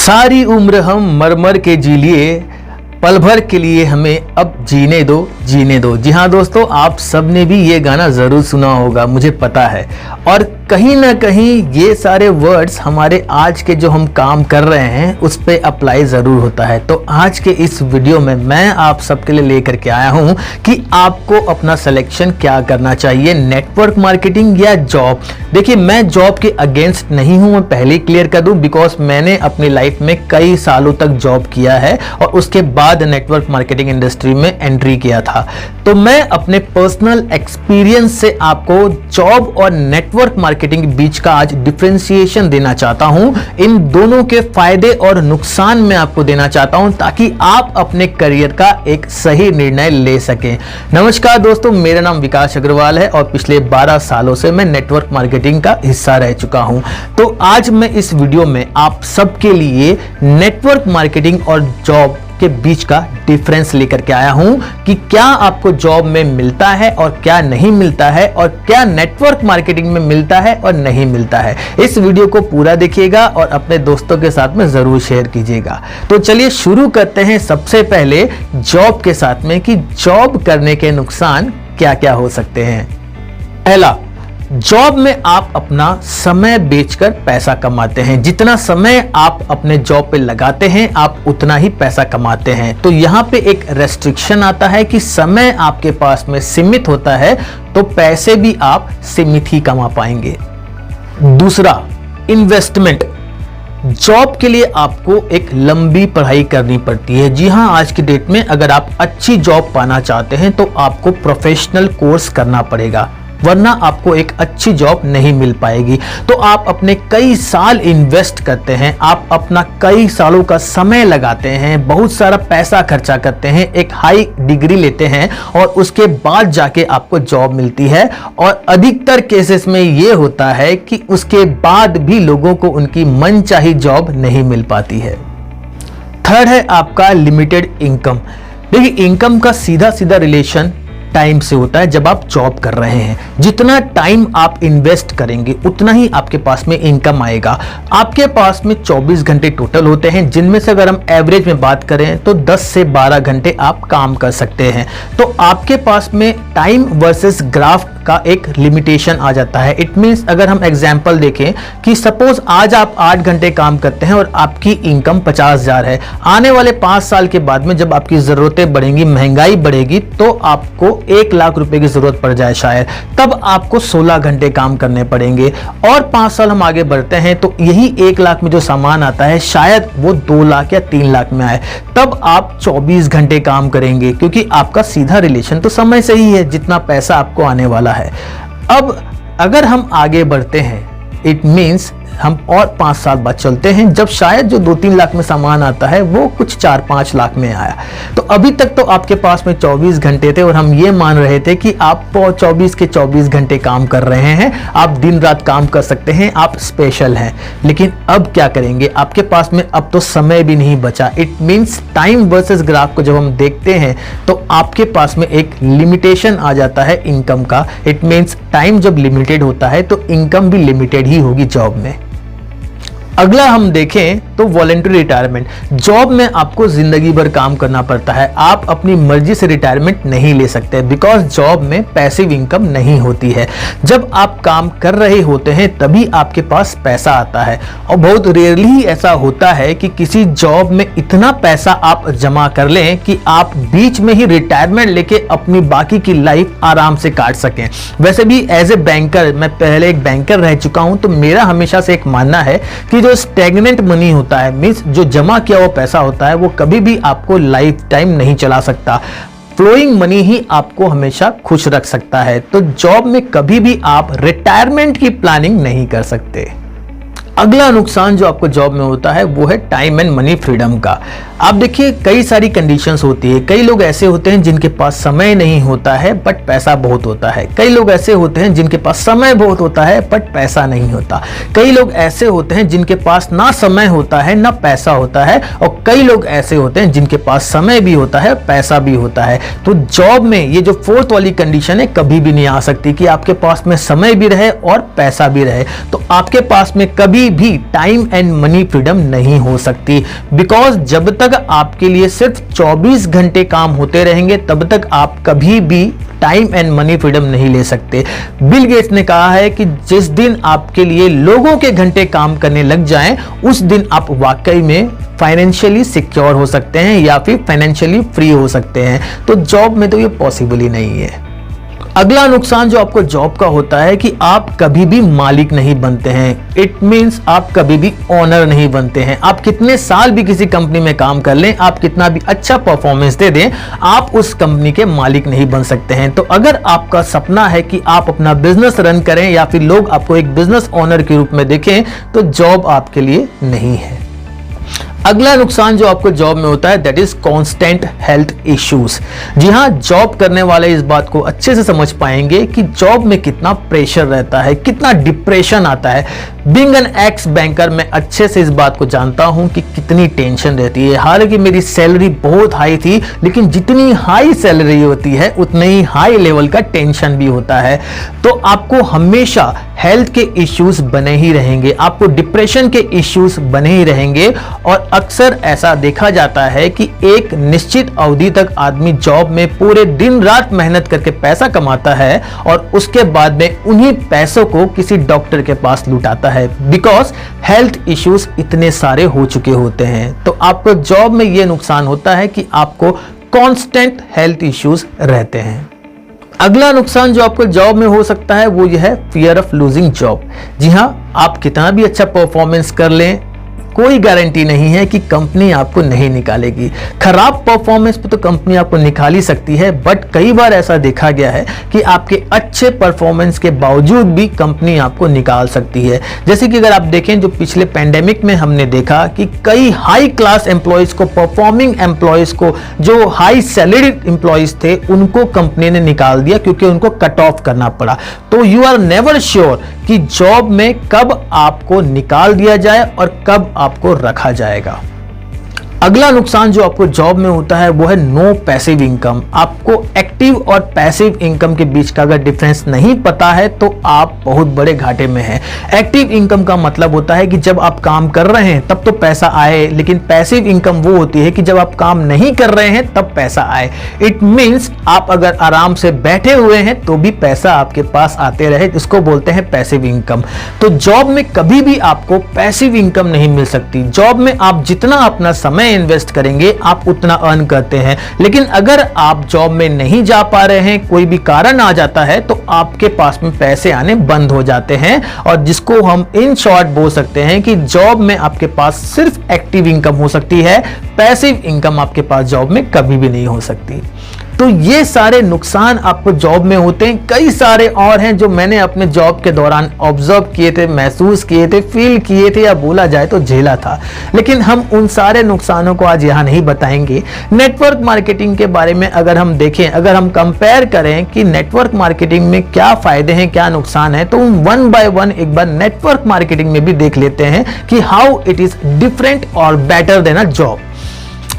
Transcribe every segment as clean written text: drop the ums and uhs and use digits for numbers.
सारी उम्र हम मर मर के जी लिए, पल भर के लिए हमें अब जीने दो जीने दो। जी हाँ दोस्तों, आप सबने भी ये गाना ज़रूर सुना होगा, मुझे पता है। और कहीं ना कहीं ये सारे वर्ड्स हमारे आज के जो हम काम कर रहे हैं उस पर अप्लाई ज़रूर होता है। तो आज के इस वीडियो में मैं आप सबके लिए लेकर के आया हूँ कि आपको अपना सिलेक्शन क्या करना चाहिए, नेटवर्क मार्केटिंग या जॉब। देखिए, मैं जॉब के अगेंस्ट नहीं हूँ, मैं पहले क्लियर कर दूँ, बिकॉज मैंने अपनी लाइफ में कई सालों तक जॉब किया है और उसके बाद नेटवर्क मार्केटिंग इंडस्ट्री में एंट्री किया था। तो मैं अपने पर्सनल एक्सपीरियंस से आपको जॉब और नेटवर्क मार्केटिंग के बीच का आज डिफरेंशिएशन देना चाहता हूं। इन दोनों के फायदे और नुकसान मैं आपको देना चाहता हूं ताकि आप अपने करियर का एक सही निर्णय ले सकें। नमस्कार दोस्तों, मेरा नाम विकास अग्रवाल है और पिछले 12 सालों से मैं नेटवर्क मार्केटिंग का हिस्सा रह चुका हूं। तो आज मैं इस वीडियो में आप सबके लिए नेटवर्क मार्केटिंग और जॉब के बीच का डिफरेंस लेकर के आया हूं कि क्या आपको जॉब में मिलता है और क्या नहीं मिलता है, और क्या नेटवर्क मार्केटिंग में मिलता है और नहीं मिलता है। इस वीडियो को पूरा देखिएगा और अपने दोस्तों के साथ में जरूर शेयर कीजिएगा। तो चलिए शुरू करते हैं सबसे पहले जॉब के साथ में कि जॉब करने के नुकसान क्या क्या हो सकते हैं। पहला, जॉब में आप अपना समय बेचकर पैसा कमाते हैं। जितना समय आप अपने जॉब पे लगाते हैं आप उतना ही पैसा कमाते हैं। तो यहाँ पे एक रेस्ट्रिक्शन आता है कि समय आपके पास में सीमित होता है, तो पैसे भी आप सीमित ही कमा पाएंगे। दूसरा, इन्वेस्टमेंट। जॉब के लिए आपको एक लंबी पढ़ाई करनी पड़ती है। जी हाँ, आज की डेट में अगर आप अच्छी जॉब पाना चाहते हैं तो आपको प्रोफेशनल कोर्स करना पड़ेगा, वरना आपको एक अच्छी जॉब नहीं मिल पाएगी। तो आप अपने कई साल इन्वेस्ट करते हैं, आप अपना कई सालों का समय लगाते हैं, बहुत सारा पैसा खर्चा करते हैं, एक हाई डिग्री लेते हैं और उसके बाद जाके आपको जॉब मिलती है। और अधिकतर केसेस में ये होता है कि उसके बाद भी लोगों को उनकी मनचाही जॉब नहीं मिल पाती है। थर्ड है आपका लिमिटेड इनकम। देखिए, इनकम का सीधा सीधा रिलेशन टाइम से होता है। जब आप जॉब कर रहे हैं, जितना टाइम आप इन्वेस्ट करेंगे उतना ही आपके पास में इनकम आएगा। आपके पास में 24 घंटे टोटल होते हैं, जिनमें से अगर हम एवरेज में बात करें तो 10 से 12 घंटे आप काम कर सकते हैं। तो आपके पास में टाइम वर्सेस ग्राफ का एक लिमिटेशन आ जाता है। इट मींस अगर हम एग्जांपल देखें कि सपोज आज आप 8 घंटे काम करते हैं और आपकी इनकम 50,000 है। आने वाले 5 साल के बाद में जब आपकी जरूरतें बढ़ेंगी, महंगाई बढ़ेगी, तो आपको 1 लाख रुपए की जरूरत पड़ जाए शायद, तब आपको 16 घंटे काम करने पड़ेंगे। और 5 साल हम आगे बढ़ते हैं तो यही 1 लाख में जो सामान आता है शायद वो 2 लाख या 3 लाख में आए, तब आप 24 घंटे काम करेंगे, क्योंकि आपका सीधा रिलेशन तो समय से ही है, जितना पैसा आपको आने वाला है। अब अगर हम आगे बढ़ते हैं, इट मीन्स हम और 5 साल बाद चलते हैं, जब शायद जो 2-3 लाख में सामान आता है वो कुछ 4-5 लाख में आया। तो अभी तक तो आपके पास में 24 घंटे थे और हम ये मान रहे थे कि आप 24 के 24 घंटे काम कर रहे हैं, आप दिन रात काम कर सकते हैं, आप स्पेशल हैं। लेकिन अब क्या करेंगे, आपके पास में अब तो समय भी नहीं बचा। It means time versus graph को जब हम देखते हैं तो आपके पास में एक लिमिटेशन आ जाता है इनकम का। इट मीन्स टाइम जब लिमिटेड होता है तो इनकम भी लिमिटेड ही होगी जॉब में। अगला हम देखें तो वॉलंटरी रिटायरमेंट। जॉब में आपको जिंदगी भर काम करना पड़ता है, आप अपनी मर्जी से रिटायरमेंट नहीं ले सकते, बिकॉज जॉब में पैसिव इनकम नहीं होती है। जब आप काम कर रहे होते हैं तभी आपके पास पैसा आता है, और बहुत रेयरली ही ऐसा होता है कि किसी जॉब में इतना पैसा आप जमा कर लें कि आप बीच में ही रिटायरमेंट लेके अपनी बाकी की लाइफ आराम से काट सकें। वैसे भी एज ए बैंकर, मैं पहले एक बैंकर रह चुका हूं, तो मेरा हमेशा से एक मानना है कि जो स्टैग्नेंट मनी होता है, मींस जो जमा किया हुआ पैसा होता है, वो कभी भी आपको लाइफ टाइम नहीं चला सकता। फ्लोइंग मनी ही आपको हमेशा खुश रख सकता है। तो जॉब में कभी भी आप रिटायरमेंट की प्लानिंग नहीं कर सकते। अगला नुकसान जो आपको जॉब में होता है वो है टाइम एंड मनी फ्रीडम का। आप देखिए, कई सारी कंडीशंस होती है। कई लोग ऐसे होते हैं जिनके पास समय नहीं होता है बट पैसा बहुत होता है। कई लोग ऐसे होते हैं जिनके पास समय बहुत होता है बट पैसा नहीं होता। कई लोग ऐसे होते हैं जिनके पास ना समय होता है ना पैसा होता है, और कई लोग ऐसे होते हैं जिनके पास समय भी होता है, पैसा भी होता है। तो जॉब में ये जो फोर्थ वाली कंडीशन है कभी भी नहीं आ सकती कि आपके पास में समय भी रहे और पैसा भी रहे। तो आपके पास में कभी कभी भी टाइम एंड मनी फ्रीडम नहीं हो सकती, बिकॉज जब तक आपके लिए सिर्फ 24 घंटे काम होते रहेंगे तब तक आप कभी भी टाइम एंड मनी फ्रीडम नहीं ले सकते। बिल गेट्स ने कहा है कि जिस दिन आपके लिए लोगों के घंटे काम करने लग जाएं, उस दिन आप वाकई में फाइनेंशियली सिक्योर हो सकते हैं या फिर फाइनेंशियली फ्री हो सकते हैं। तो जॉब में तो ये पॉसिबल ही नहीं है। अगला नुकसान जो आपको जॉब का होता है कि आप कभी भी मालिक नहीं बनते हैं। इट मीन्स आप कभी भी ओनर नहीं बनते हैं। आप कितने साल भी किसी कंपनी में काम कर लें, आप कितना भी अच्छा परफॉर्मेंस दे दें, आप उस कंपनी के मालिक नहीं बन सकते हैं। तो अगर आपका सपना है कि आप अपना बिजनेस रन करें या फिर लोग आपको एक बिजनेस ओनर के रूप में देखें, तो जॉब आपके लिए नहीं है। अगला नुकसान जो आपको जॉब में होता है that is constant health issues. जी हाँ, जॉब करने वाले इस बात को अच्छे से समझ पाएंगे कि जॉब में कितना प्रेशर रहता है, कितना डिप्रेशन आता है। बीइंग एन एक्स बैंकर मैं अच्छे से इस बात को जानता हूं कि कितनी टेंशन रहती है। हालांकि मेरी सैलरी बहुत हाई थी, लेकिन जितनी हाई सैलरी होती है उतने ही हाई लेवल का टेंशन भी होता है। तो आपको हमेशा हेल्थ के इश्यूज बने ही रहेंगे, आपको डिप्रेशन के इश्यूज बने ही रहेंगे। और अक्सर ऐसा देखा जाता है कि एक निश्चित अवधि तक आदमी जॉब में पूरे दिन रात मेहनत करके पैसा कमाता है और उसके बाद में उन्हीं पैसों को किसी डॉक्टर के पास लुटाता है, बिकॉज हेल्थ इश्यूज इतने सारे हो चुके होते हैं। तो आपको जॉब में यह नुकसान होता है कि आपको कांस्टेंट हेल्थ इश्यूज रहते हैं। अगला नुकसान जो आपको जॉब में हो सकता है वो यह है फियर ऑफ लूजिंग जॉब। जी हां, आप कितना भी अच्छा परफॉर्मेंस कर लें, कोई गारंटी नहीं है कि कंपनी आपको नहीं निकालेगी। खराब परफॉर्मेंस पे तो कंपनी आपको निकाल ही सकती है, बट कई बार ऐसा देखा गया है कि आपके अच्छे परफॉर्मेंस के बावजूद भी कंपनी आपको निकाल सकती है। जैसे कि अगर आप देखें, जो पिछले पैंडेमिक में हमने देखा कि कई हाई क्लास एम्प्लॉयज को, परफॉर्मिंग एम्प्लॉयज को, जो हाई सैलरीड एम्प्लॉयज थे, उनको कंपनी ने निकाल दिया क्योंकि उनको कट ऑफ करना पड़ा। तो यू आर नेवर श्योर कि जॉब में कब आपको निकाल दिया जाए और कब आपको रखा जाएगा। अगला नुकसान जो आपको जॉब में होता है वो है नो पैसिव इनकम। आपको एक्टिव और पैसिव इनकम के बीच का अगर डिफरेंस नहीं पता है तो आप बहुत बड़े घाटे में हैं। एक्टिव इनकम का मतलब होता है कि जब आप काम कर रहे हैं तब तो पैसा आए, लेकिन पैसिव इनकम वो होती है कि जब आप काम नहीं कर रहे हैं तब पैसा आए। इट मीन्स आप अगर आराम से बैठे हुए हैं तो भी पैसा आपके पास आते रहे, इसको बोलते हैं पैसिव इनकम। तो जॉब में कभी भी आपको पैसिव इनकम नहीं मिल सकती। जॉब में आप जितना अपना समय इन्वेस्ट करेंगे आप उतना अर्न करते हैं, लेकिन अगर आप जॉब में नहीं जा पा रहे हैं, कोई भी कारण आ जाता है, तो आपके पास में पैसे आने बंद हो जाते हैं। और जिसको हम इन शॉर्ट बोल सकते हैं कि जॉब में आपके पास सिर्फ एक्टिव इनकम हो सकती है, पैसिव इनकम आपके पास जॉब में कभी भी नहीं हो सकती। तो ये सारे नुकसान आपको जॉब में होते हैं। कई सारे और हैं जो मैंने अपने जॉब के दौरान ऑब्जर्व किए थे, महसूस किए थे, फील किए थे, या बोला जाए तो झेला था, लेकिन हम उन सारे नुकसानों को आज यहाँ नहीं बताएंगे। नेटवर्क मार्केटिंग के बारे में अगर हम देखें, अगर हम कंपेयर करें कि नेटवर्क मार्केटिंग में क्या फायदे हैं, क्या नुकसान है, तो वन बाय वन एक बार नेटवर्क मार्केटिंग में भी देख लेते हैं कि हाउ इट इज डिफरेंट और better than a job.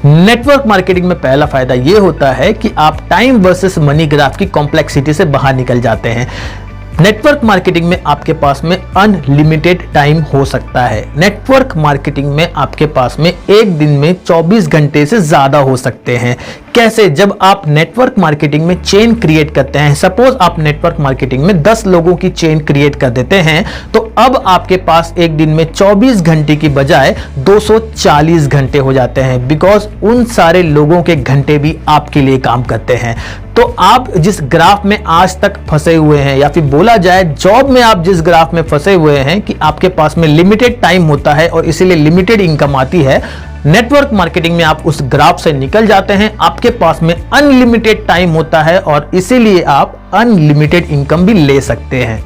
Network marketing में पहला फायदा यह होता है कि आप टाइम वर्सेस मनी ग्राफ की कॉम्प्लेक्सिटी से बाहर निकल जाते हैं। नेटवर्क मार्केटिंग में आपके पास में अनलिमिटेड टाइम हो सकता है। नेटवर्क मार्केटिंग में आपके पास में एक दिन में 24 घंटे से ज्यादा हो सकते हैं। कैसे? जब आप नेटवर्क मार्केटिंग में चेन क्रिएट करते हैं, सपोज आप नेटवर्क मार्केटिंग में 10 लोगों की चेन क्रिएट कर देते हैं, तो अब आपके पास एक दिन में 24 घंटे की बजाय 240 घंटे हो जाते हैं, बिकॉज उन सारे लोगों के घंटे भी आपके लिए काम करते हैं। तो आप जिस ग्राफ में आज तक फंसे हुए हैं, या फिर बोला जाए जॉब में आप जिस ग्राफ में फंसे हुए हैं कि आपके पास में लिमिटेड टाइम होता है और इसीलिए लिमिटेड इनकम आती है, नेटवर्क मार्केटिंग में आप उस ग्राफ से निकल जाते हैं, आपके पास में अनलिमिटेड टाइम होता है और इसीलिए आप अनलिमिटेड इनकम भी ले सकते हैं।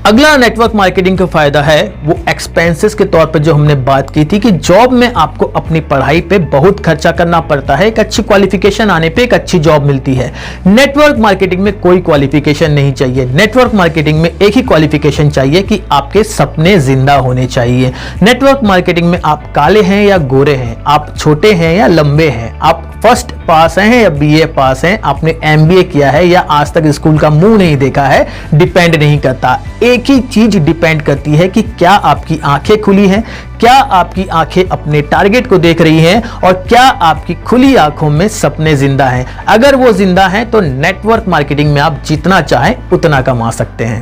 अगला नेटवर्क मार्केटिंग का फायदा है वो एक्सपेंसेस के तौर पे जो हमने बात की थी कि जॉब में आपको अपनी पढ़ाई पे बहुत खर्चा करना पड़ता है, एक अच्छी क्वालिफिकेशन आने पे एक अच्छी जॉब मिलती है। नेटवर्क मार्केटिंग में कोई क्वालिफिकेशन नहीं चाहिए। नेटवर्क मार्केटिंग में एक ही क्वालिफिकेशन चाहिए कि आपके सपने जिंदा होने चाहिए। नेटवर्क मार्केटिंग में आप काले हैं या गोरे हैं, आप छोटे हैं या लंबे हैं, आप फर्स्ट पास हैं या बीए पास हैं, आपने एमबीए किया है या आज तक स्कूल का मुंह नहीं देखा है, डिपेंड नहीं करता। एक ही चीज डिपेंड करती है कि क्या आपकी आंखें खुली हैं, क्या आपकी आंखें अपने टारगेट को देख रही हैं और क्या आपकी खुली आंखों में सपने जिंदा हैं। अगर वो जिंदा हैं तो नेटवर्क मार्केटिंग में आप जितना चाहें उतना कमा सकते हैं।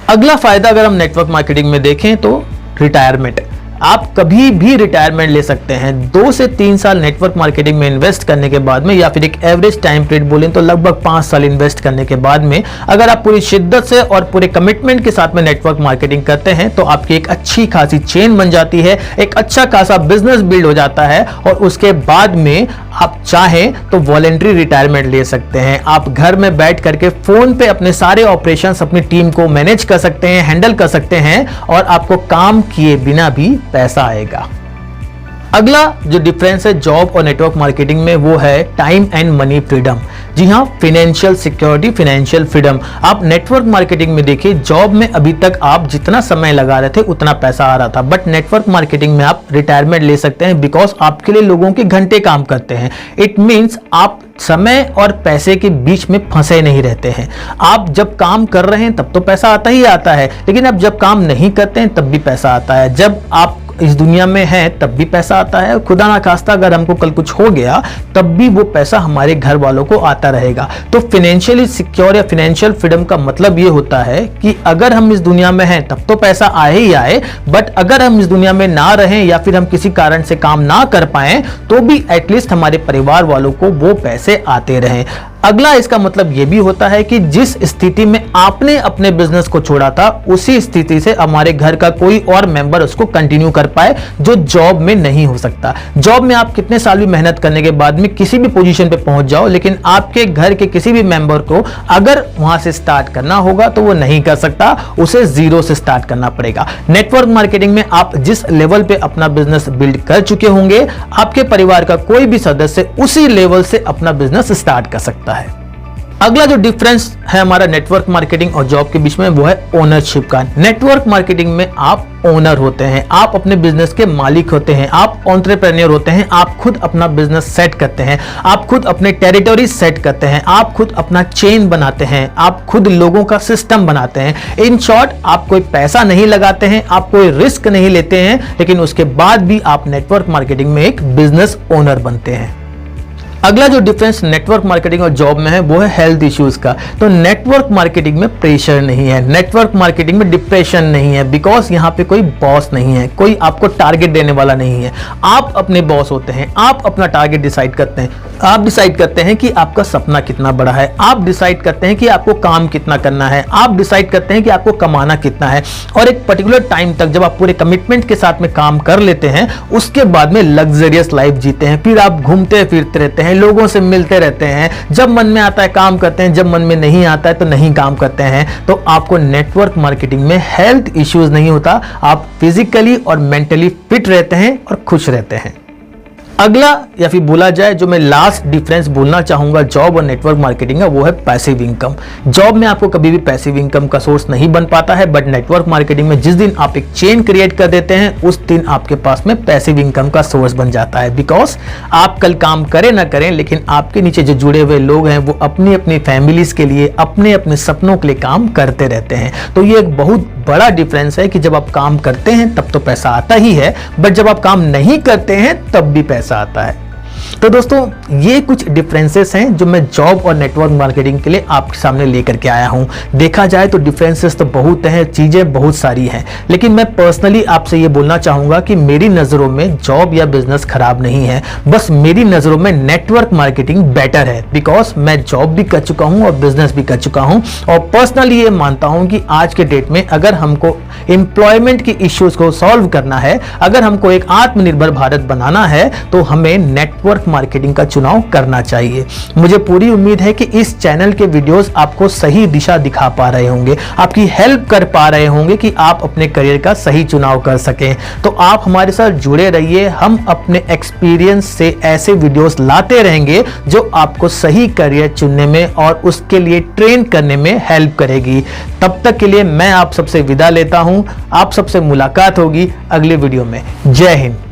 अगला फायदा अगर हम नेटवर्क मार्केटिंग में देखें तो रिटायरमेंट। आप कभी भी रिटायरमेंट ले सकते हैं। 2 से 3 साल नेटवर्क मार्केटिंग में इन्वेस्ट करने के बाद में, या फिर एक एवरेज टाइम पीरियड बोलें तो लगभग 5 साल इन्वेस्ट करने के बाद में, अगर आप पूरी शिद्दत से और पूरे कमिटमेंट के साथ में नेटवर्क मार्केटिंग करते हैं तो आपकी एक अच्छी खासी चेन बन जाती है, एक अच्छा खासा बिजनेस बिल्ड हो जाता है और उसके बाद में आप चाहें तो वॉलंटरी रिटायरमेंट ले सकते हैं। आप घर में बैठ करके फोन पे अपने सारे ऑपरेशंस अपनी टीम को मैनेज कर सकते हैं, हैंडल कर सकते हैं और आपको काम किए बिना भी पैसा आएगा। अगला जो डिफरेंस है जॉब और नेटवर्क मार्केटिंग में वो है टाइम एंड मनी फ्रीडम। जी हाँ, फाइनेंशियल सिक्योरिटी, फाइनेंशियल फ्रीडम। आप नेटवर्क मार्केटिंग में देखिए, जॉब में अभी तक आप जितना समय लगा रहे थे उतना पैसा आ रहा था, बट नेटवर्क मार्केटिंग में आप रिटायरमेंट ले सकते हैं बिकॉज आपके लिए लोगों के घंटे काम करते हैं। इट मीन्स आप समय और पैसे के बीच में फंसे नहीं रहते हैं। आप जब काम कर रहे हैं तब तो पैसा आता ही आता है, लेकिन आप जब काम नहीं करते हैं तब भी पैसा आता है। जब आप इस दुनिया में है तब भी पैसा आता है, खुदा ना खास्ता अगर हमको कल कुछ हो गया तब भी वो पैसा हमारे घर वालों को आता रहेगा। तो फाइनेंशियली सिक्योर या फाइनेंशियल फ्रीडम का मतलब ये होता है कि अगर हम इस दुनिया में हैं तब तो पैसा आए ही आए, बट अगर हम इस दुनिया में ना रहें या फिर हम किसी कारण से काम ना कर पाए तो भी एटलीस्ट हमारे परिवार वालों को वो पैसे आते रहें। अगला इसका मतलब यह भी होता है कि जिस स्थिति में आपने अपने बिजनेस को छोड़ा था उसी स्थिति से हमारे घर का कोई और मेंबर उसको कंटिन्यू कर पाए, जो जॉब में नहीं हो सकता। जॉब में आप कितने साल भी मेहनत करने के बाद में किसी भी पोजीशन पे पहुंच जाओ, लेकिन आपके घर के किसी भी मेंबर को अगर वहां से स्टार्ट करना होगा तो वो नहीं कर सकता, उसे जीरो से स्टार्ट करना पड़ेगा। नेटवर्क मार्केटिंग में आप जिस लेवल पे अपना बिजनेस बिल्ड कर चुके होंगे, आपके परिवार का कोई भी सदस्य उसी लेवल से अपना बिजनेस स्टार्ट कर सकता है। अगला जो डिफरेंस है हमारा नेटवर्क मार्केटिंग और जॉब के बीच में वो है ओनरशिप का। नेटवर्क मार्केटिंग में आप ओनर होते हैं, आप अपने बिजनेस के मालिक होते हैं, आप एंटरप्रेन्योर होते हैं, आप खुद अपना बिजनेस सेट करते हैं, आप खुद अपने टेरिटोरी सेट करते हैं, आप खुद अपना चेन बनाते हैं, आप खुद लोगों का सिस्टम बनाते हैं। इन शॉर्ट, आप कोई पैसा नहीं लगाते हैं, आप कोई रिस्क नहीं लेते हैं, लेकिन उसके बाद भी आप नेटवर्क मार्केटिंग में एक बिजनेस ओनर बनते हैं। अगला जो डिफरेंस नेटवर्क मार्केटिंग और जॉब में है वो है हेल्थ इश्यूज का। तो नेटवर्क मार्केटिंग में प्रेशर नहीं है, नेटवर्क मार्केटिंग में डिप्रेशन नहीं है, बिकॉज यहाँ पे कोई बॉस नहीं है, कोई आपको टारगेट देने वाला नहीं है। आप अपने बॉस होते हैं, आप अपना टारगेट डिसाइड करते हैं, आप डिसाइड करते हैं कि आपका सपना कितना बड़ा है, आप डिसाइड करते हैं कि आपको काम कितना करना है, आप डिसाइड करते हैं कि आपको कमाना कितना है, और एक पर्टिकुलर टाइम तक जब आप पूरे कमिटमेंट के साथ में काम कर लेते हैं उसके बाद में लग्जरियस लाइफ जीते हैं। फिर आप घूमते फिरते रहते हैं, लोगों से मिलते रहते हैं, जब मन में आता है काम करते हैं, जब मन में नहीं आता है तो नहीं काम करते हैं। तो आपको नेटवर्क मार्केटिंग में हेल्थ इश्यूज नहीं होता, आप फिजिकली और मेंटली फिट रहते हैं और खुश रहते हैं। अगला या फिर बोला जाए जो मैं लास्ट डिफरेंस बोलना चाहूंगा जॉब और नेटवर्क मार्केटिंग का, वो है पैसिव इनकम। जॉब में आपको कभी भी पैसिव इनकम का सोर्स नहीं बन पाता है, बट नेटवर्क मार्केटिंग में जिस दिन आप एक चेन क्रिएट कर देते हैं उस दिन आपके पास में पैसिव इनकम का सोर्स बन जाता है। बिकॉज आप कल काम करें ना करें, लेकिन आपके नीचे जो जुड़े हुए लोग हैं वो अपनी अपनी फैमिलीज के लिए, अपने अपने सपनों के लिए काम करते रहते हैं। तो ये एक बहुत बड़ा डिफरेंस है कि जब आप काम करते हैं तब तो पैसा आता ही है, बट जब आप काम नहीं करते हैं तब भी पैसा आता है। तो दोस्तों, ये कुछ डिफरेंसेस हैं जो मैं जॉब और नेटवर्क मार्केटिंग के लिए आपके सामने लेकर के आया हूं। देखा जाए तो डिफरेंसेस तो बहुत हैं, चीजें बहुत सारी हैं, लेकिन मैं पर्सनली आपसे ये बोलना चाहूंगा कि मेरी नजरों में जॉब या बिजनेस खराब नहीं है, बस मेरी नजरों में नेटवर्क मार्केटिंग बेटर है। बिकॉज मैं जॉब भी कर चुका हूं और बिजनेस भी कर चुका हूं, और पर्सनली ये मानता हूं कि आज के डेट में अगर हमको एम्प्लॉयमेंट की इश्यूज को सॉल्व करना है, अगर हमको एक आत्मनिर्भर भारत बनाना है, तो हमें नेटवर्क मार्केटिंग का चुनाव करना चाहिए। मुझे पूरी उम्मीद है कि इस चैनल के वीडियोस आपको सही दिशा दिखा पा रहे होंगे, आपकी हेल्प कर पा रहे होंगे कि आप अपने करियर का सही चुनाव कर सकें। तो आप हमारे साथ जुड़े रहिए, हम अपने एक्सपीरियंस से ऐसे वीडियोस लाते रहेंगे जो आपको सही करियर चुनने में और उसके लिए ट्रेन करने में हेल्प करेगी। तब तक के लिए मैं आप सबसे विदा लेता हूं, आप सबसे मुलाकात होगी अगले वीडियो में। जय हिंद।